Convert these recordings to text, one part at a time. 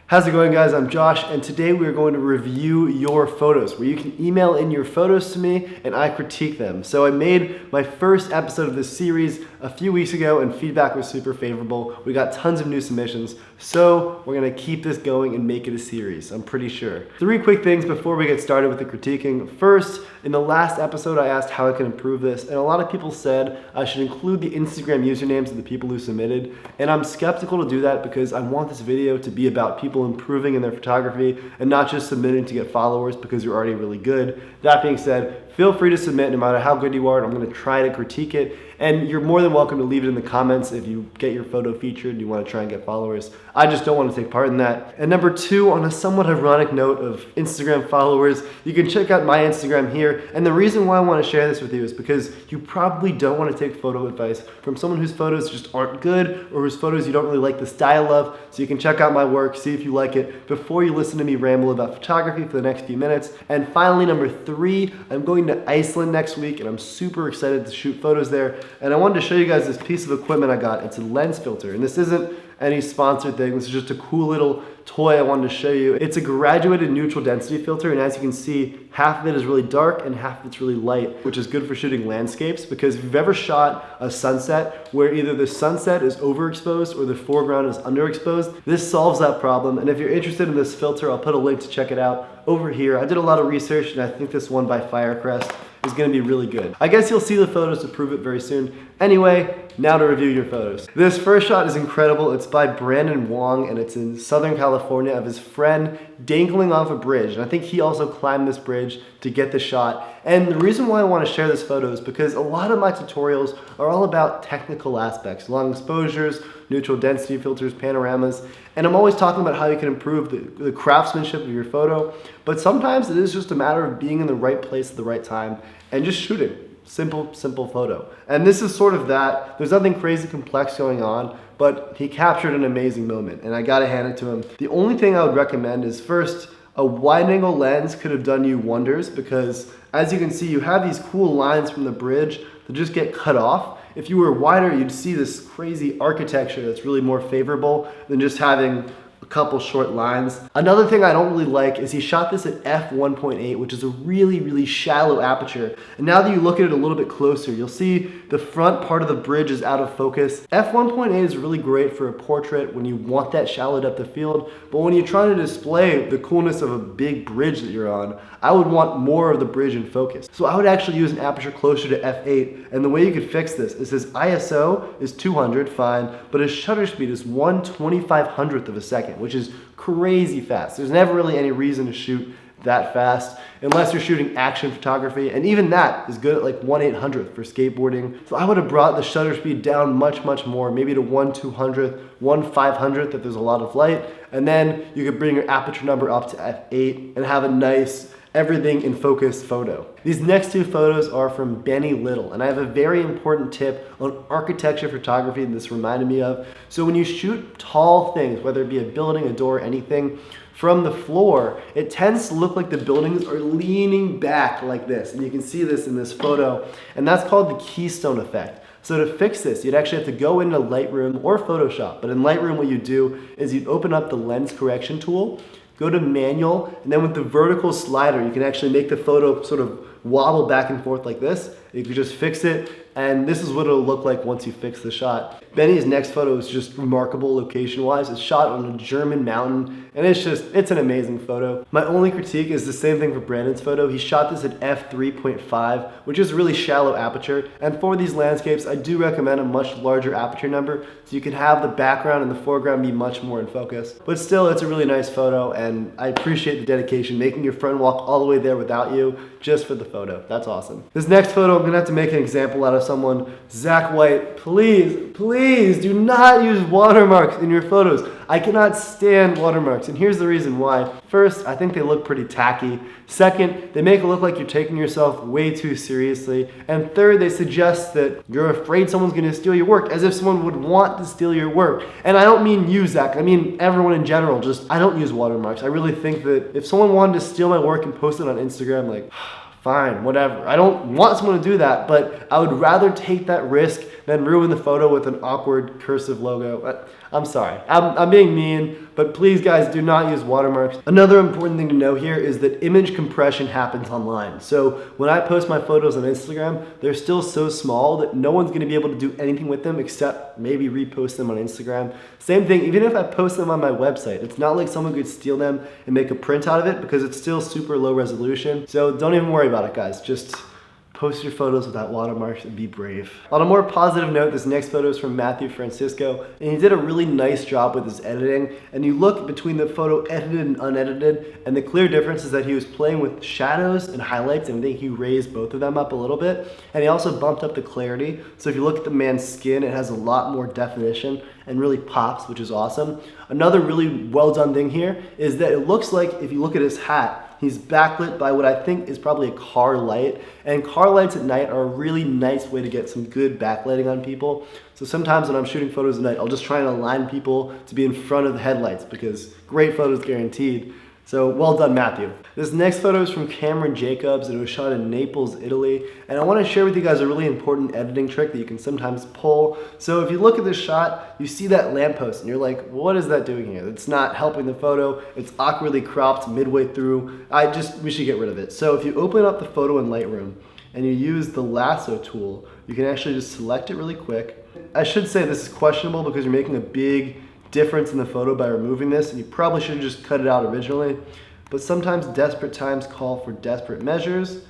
How's it going, guys? I'm Josh, and today we're going to review your photos, where you can email in your photos to me and I critique them. So I made my first episode of this series a few weeks ago and feedback was super favorable. We got tons of new submissions, so we're gonna keep this going and make it a series, I'm pretty sure. 3 quick things before we get started with the critiquing. First, in the last episode I asked how I can improve this, and a lot of people said I should include the Instagram usernames of the people who submitted, and I'm skeptical to do that because I want this video to be about people improving in their photography and not just submitting to get followers because you're already really good. That being said, feel free to submit no matter how good you are, and I'm going to try to critique it. And you're more than welcome to leave it in the comments if you get your photo featured and you want to try and get followers. I just don't want to take part in that. And number 2, on a somewhat ironic note of Instagram followers, you can check out my Instagram here. And the reason why I want to share this with you is because you probably don't want to take photo advice from someone whose photos just aren't good or whose photos you don't really like the style of. So you can check out my work, see if you like it, before you listen to me ramble about photography for the next few minutes. And finally, number 3, I'm going to Iceland next week and I'm super excited to shoot photos there. And I wanted to show you guys this piece of equipment I got. It's a lens filter, and this isn't any sponsored thing. This is just a cool little toy I wanted to show you. It's a graduated neutral density filter, and as you can see, half of it is really dark and half of it's really light, which is good for shooting landscapes, because if you've ever shot a sunset where either the sunset is overexposed or the foreground is underexposed, this solves that problem. And if you're interested in this filter, I'll put a link to check it out over here. I did a lot of research, and I think this one by Firecrest is going to be really good. I guess you'll see the photos to prove it very soon. Anyway, now to review your photos. This first shot is incredible. It's by Brandon Wong, and it's in Southern California of his friend dangling off a bridge. And I think he also climbed this bridge to get the shot. And the reason why I want to share this photo is because a lot of my tutorials are all about technical aspects, long exposures, neutral density filters, panoramas, and I'm always talking about how you can improve the craftsmanship of your photo, but sometimes it is just a matter of being in the right place at the right time and just shooting. Simple photo. And this is sort of that. There's nothing crazy complex going on, but he captured an amazing moment, and I gotta hand it to him. The only thing I would recommend is, first, a wide angle lens could have done you wonders, because as you can see, you have these cool lines from the bridge that just get cut off. If you were wider, you'd see this crazy architecture that's really more favorable than just having a couple short lines. Another thing I don't really like is he shot this at f1.8, which is a really shallow aperture. And now that you look at it a little bit closer, you'll see the front part of the bridge is out of focus. f1.8 is really great for a portrait when you want that shallow depth of field, but when you're trying to display the coolness of a big bridge that you're on, I would want more of the bridge in focus. So I would actually use an aperture closer to f8, and the way you could fix this is his ISO is 200, fine, but his shutter speed is 1/2500th of a second, which is crazy fast. There's never really any reason to shoot that fast unless you're shooting action photography, and even that is good at like 1/800th for skateboarding. So I would have brought the shutter speed down much more, maybe to 1/200th, 1/500th if there's a lot of light, and then you could bring your aperture number up to f8 and have a nice everything in focus photo. These next 2 photos are from Benny Little, and I have a very important tip on architecture photography that this reminded me of. So when you shoot tall things, whether it be a building, a door, anything, from the floor, it tends to look like the buildings are leaning back like this, and you can see this in this photo, and that's called the keystone effect. So to fix this, you'd actually have to go into Lightroom or Photoshop, but in Lightroom what you do is you'd open up the lens correction tool, go to manual, and then with the vertical slider, you can actually make the photo sort of wobble back and forth like this. You can just fix it, and this is what it'll look like once you fix the shot. Benny's next photo is just remarkable location-wise. It's shot on a German mountain, and it's an amazing photo. My only critique is the same thing for Brandon's photo. He shot this at f3.5, which is really shallow aperture, and for these landscapes, I do recommend a much larger aperture number, so you can have the background and the foreground be much more in focus. But still, it's a really nice photo, and I appreciate the dedication, making your friend walk all the way there without you, just for the photo. That's awesome. This next photo, I'm gonna have to make an example out of someone. Zach White, please do not use watermarks in your photos. I cannot stand watermarks, and here's the reason why. First, I think they look pretty tacky. Second, they make it look like you're taking yourself way too seriously. And third, they suggest that you're afraid someone's gonna steal your work, as if someone would want to steal your work. And I don't mean you, Zach, I mean everyone in general. I don't use watermarks. I really think that if someone wanted to steal my work and post it on Instagram, like, fine, whatever. I don't want someone to do that, but I would rather take that risk than ruin the photo with an awkward cursive logo. I'm sorry. I'm being mean, but please guys, do not use watermarks. Another important thing to know here is that image compression happens online. So when I post my photos on Instagram, they're still so small that no one's gonna be able to do anything with them except maybe repost them on Instagram. Same thing, even if I post them on my website, it's not like someone could steal them and make a print out of it because it's still super low resolution. So don't even worry about it, guys. Just post your photos without watermarks and be brave. On a more positive note, this next photo is from Matthew Francisco, and he did a really nice job with his editing. And you look between the photo edited and unedited, and the clear difference is that he was playing with shadows and highlights, and I think he raised both of them up a little bit. And he also bumped up the clarity. So if you look at the man's skin, it has a lot more definition and really pops, which is awesome. Another really well done thing here is that it looks like, if you look at his hat, he's backlit by what I think is probably a car light. And car lights at night are a really nice way to get some good backlighting on people. So sometimes when I'm shooting photos at night, I'll just try and align people to be in front of the headlights because great photos guaranteed. So well done, Matthew. This next photo is from Cameron Jacobs, and it was shot in Naples, Italy. And I want to share with you guys a really important editing trick that you can sometimes pull. So if you look at this shot, you see that lamppost, and you're like, what is that doing here? It's not helping the photo. It's awkwardly cropped midway through. We should get rid of it. So if you open up the photo in Lightroom and you use the lasso tool, you can actually just select it really quick. I should say this is questionable because you're making a big difference in the photo by removing this, and you probably should have just cut it out originally. But sometimes desperate times call for desperate measures.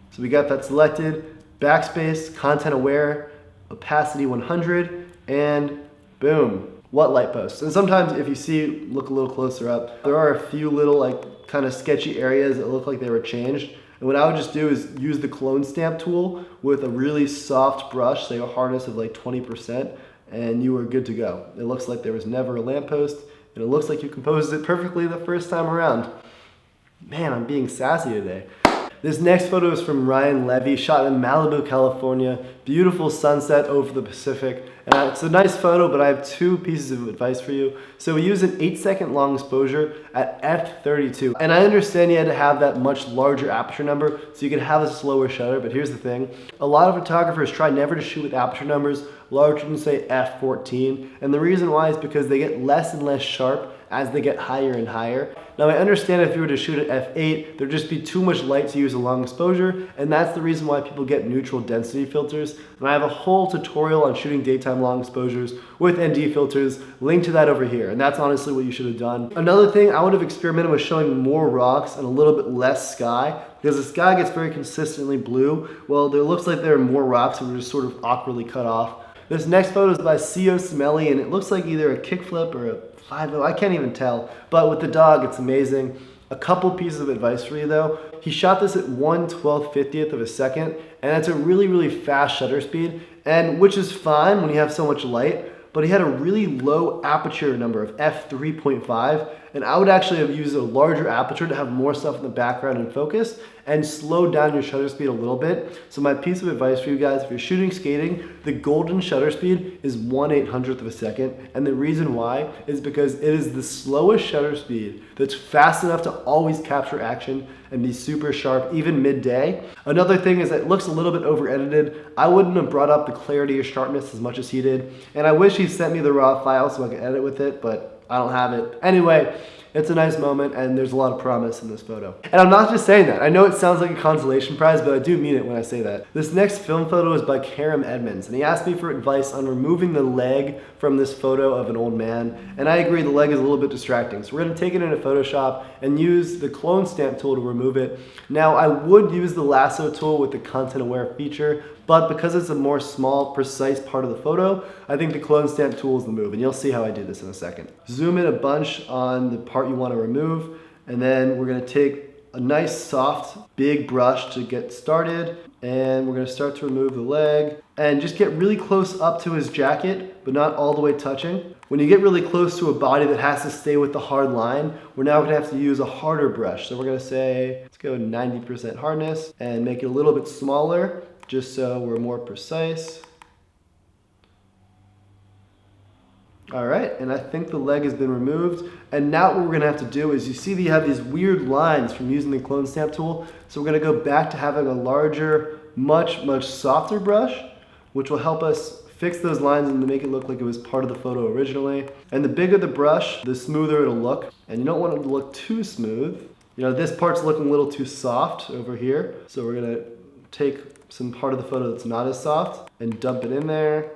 So we got that selected, backspace, content aware, opacity 100, and boom, what light posts. And sometimes if you see, look a little closer up, there are a few little like kind of sketchy areas that look like they were changed. And what I would just do is use the clone stamp tool with a really soft brush, say a hardness of like 20%, and you are good to go. It looks like there was never a lamppost, and it looks like you composed it perfectly the first time around. Man, I'm being sassy today. This next photo is from Ryan Levy, shot in Malibu, California. Beautiful sunset over the Pacific. And it's a nice photo, but I have two pieces of advice for you. So we use an 8-second long exposure at f32. And I understand you had to have that much larger aperture number so you could have a slower shutter, but here's the thing. A lot of photographers try never to shoot with aperture numbers larger than say f14. And the reason why is because they get less and less sharp as they get higher and higher. Now I understand if you were to shoot at f8, there'd just be too much light to use a long exposure, and that's the reason why people get neutral density filters. And I have a whole tutorial on shooting daytime long exposures with ND filters, link to that over here, and that's honestly what you should have done. Another thing, I would have experimented with showing more rocks and a little bit less sky, because the sky gets very consistently blue. Well, there looks like there are more rocks that were just sort of awkwardly cut off. This next photo is by C.O. Smelly, and it looks like either a kickflip or a 5-0, I can't even tell. But with the dog, it's amazing. A couple pieces of advice for you though. He shot this at 1/1250th of a second, and that's a really, really fast shutter speed, and which is fine when you have so much light, but he had a really low aperture number of f3.5, and I would actually have used a larger aperture to have more stuff in the background and focus, and slow down your shutter speed a little bit. So my piece of advice for you guys, if you're shooting skating, the golden shutter speed is 1/800th of a second, and the reason why is because it is the slowest shutter speed that's fast enough to always capture action and be super sharp, even midday. Another thing is that it looks a little bit over edited. I wouldn't have brought up the clarity or sharpness as much as he did, and I wish he sent me the raw file so I could edit with it, but I don't have it. Anyway, it's a nice moment, and there's a lot of promise in this photo. And I'm not just saying that. I know it sounds like a consolation prize, but I do mean it when I say that. This next film photo is by Karam Edmonds, and he asked me for advice on removing the leg from this photo of an old man. And I agree, the leg is a little bit distracting. So we're gonna take it into Photoshop and use the clone stamp tool to remove it. Now, I would use the lasso tool with the content aware feature, but because it's a more small, precise part of the photo, I think the clone stamp tool is the move, and you'll see how I do this in a second. Zoom in a bunch on the part you want to remove, and then we're gonna take a nice, soft, big brush to get started, and we're gonna start to remove the leg, and just get really close up to his jacket, but not all the way touching. When you get really close to a body that has to stay with the hard line, we're now gonna have to use a harder brush. So we're gonna say, let's go 90% hardness, and make it a little bit smaller, just so we're more precise. All right, and I think the leg has been removed. And now what we're gonna have to do is, you see that you have these weird lines from using the clone stamp tool. So we're gonna go back to having a larger, much softer brush, which will help us fix those lines and to make it look like it was part of the photo originally. And the bigger the brush, the smoother it'll look. And you don't want it to look too smooth. You know, this part's looking a little too soft over here. So we're gonna take some part of the photo that's not as soft and dump it in there.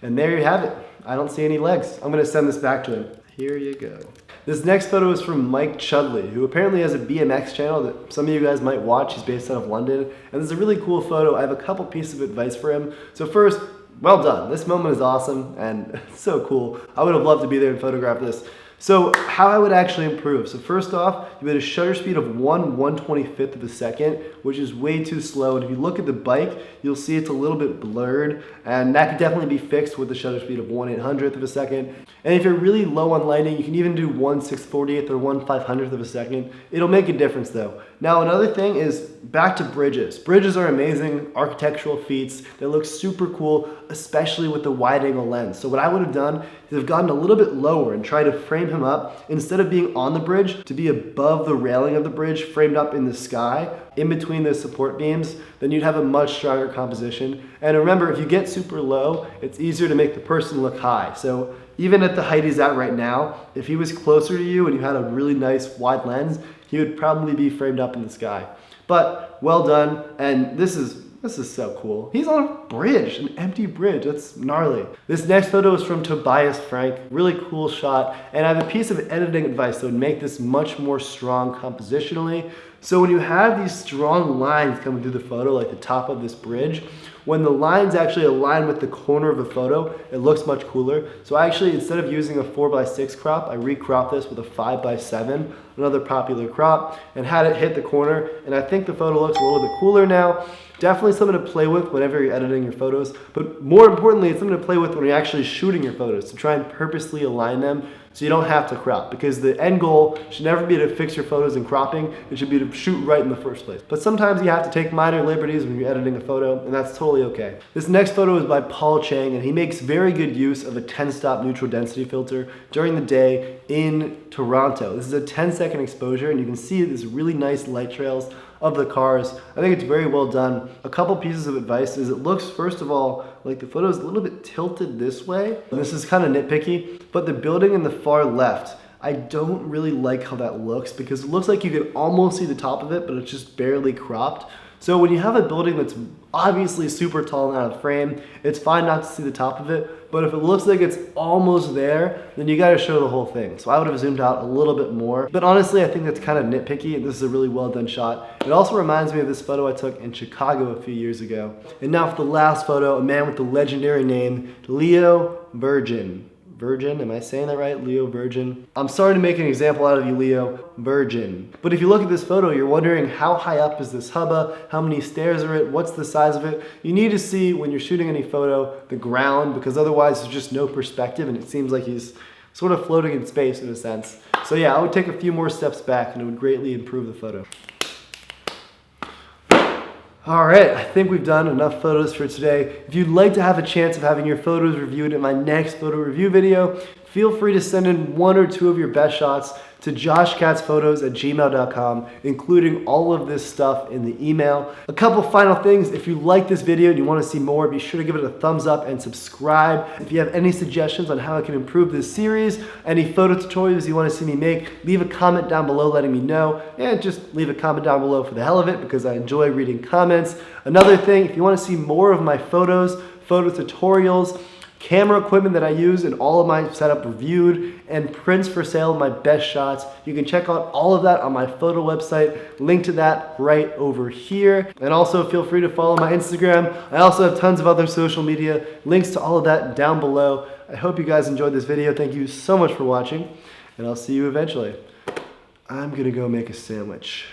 And there you have it. I don't see any legs. I'm gonna send this back to him. Here you go. This next photo is from Mike Chudley, who apparently has a BMX channel that some of you guys might watch. He's based out of London. And this is a really cool photo. I have a couple pieces of advice for him. So first, well done. This moment is awesome and so cool. I would have loved to be there and photograph this. So how I would actually improve. So first off, you had a shutter speed of 1/125th of a second, which is way too slow. And if you look at the bike, you'll see it's a little bit blurred, and that could definitely be fixed with the shutter speed of 1/800th of a second. And if you're really low on lighting, you can even do 1/640th or 1/500th of a second. It'll make a difference though. Now another thing is back to bridges. Bridges are amazing architectural feats. They look super cool, especially with the wide angle lens. So what I would have done is have gotten a little bit lower and tried to frame him up, instead of being on the bridge, to be above the railing of the bridge, framed up in the sky, in between those support beams. Then you'd have a much stronger composition. And remember, if you get super low, it's easier to make the person look high. So even at the height he's at right now, if he was closer to you and you had a really nice wide lens, he would probably be framed up in the sky. But well done, and this is so cool. He's on a bridge, an empty bridge. That's gnarly. This next photo is from Tobias Frank. Really cool shot. And I have a piece of editing advice that would make this much more strong compositionally. So when you have these strong lines coming through the photo, like the top of this bridge, when the lines actually align with the corner of the photo, it looks much cooler. So I actually, instead of using a 4:6 crop, I recropped this with a 5:7, another popular crop, and had it hit the corner. And I think the photo looks a little bit cooler now. Definitely something to play with whenever you're editing your photos, but more importantly, it's something to play with when you're actually shooting your photos, to try and purposely align them so you don't have to crop, because the end goal should never be to fix your photos in cropping. It should be to shoot right in the first place. But sometimes you have to take minor liberties when you're editing a photo, and that's totally okay. This next photo is by Paul Chang, and he makes very good use of a 10-stop neutral density filter during the day in Toronto. This is a 10-second exposure, and you can see this really nice light trails of the cars. I think it's very well done. A couple pieces of advice is it looks, first of all, like the photo is a little bit tilted this way. And this is kind of nitpicky, but the building in the far left, I don't really like how that looks, because it looks like you can almost see the top of it, but it's just barely cropped. So when you have a building that's obviously super tall and out of frame, it's fine not to see the top of it, but if it looks like it's almost there, then you gotta show the whole thing. So I would have zoomed out a little bit more, but honestly, I think that's kind of nitpicky, and this is a really well done shot. It also reminds me of this photo I took in Chicago a few years ago. And now for the last photo, a man with the legendary name, Leo Virgin. Virgin, am I saying that right? Leo Virgin. I'm sorry to make an example out of you, Leo Virgin. But if you look at this photo, you're wondering how high up is this hubba? How many stairs are it? What's the size of it? You need to see, when you're shooting any photo, the ground, because otherwise there's just no perspective and it seems like he's sort of floating in space in a sense. So yeah, I would take a few more steps back and it would greatly improve the photo. All right, I think we've done enough photos for today. If you'd like to have a chance of having your photos reviewed in my next photo review video, feel free to send in 1 or 2 of your best shots to joshkatzphotos@gmail.com, including all of this stuff in the email. A couple final things: if you like this video and you want to see more, be sure to give it a thumbs up and subscribe. If you have any suggestions on how I can improve this series, any photo tutorials you want to see me make, leave a comment down below letting me know, and just leave a comment down below for the hell of it, because I enjoy reading comments. Another thing, if you want to see more of my photos, photo tutorials, camera equipment that I use in all of my setup reviewed, and prints for sale of my best shots, you can check out all of that on my photo website. Link to that right over here. And also feel free to follow my Instagram. I also have tons of other social media. Links to all of that down below. I hope you guys enjoyed this video. Thank you so much for watching, and I'll see you eventually. I'm gonna go make a sandwich.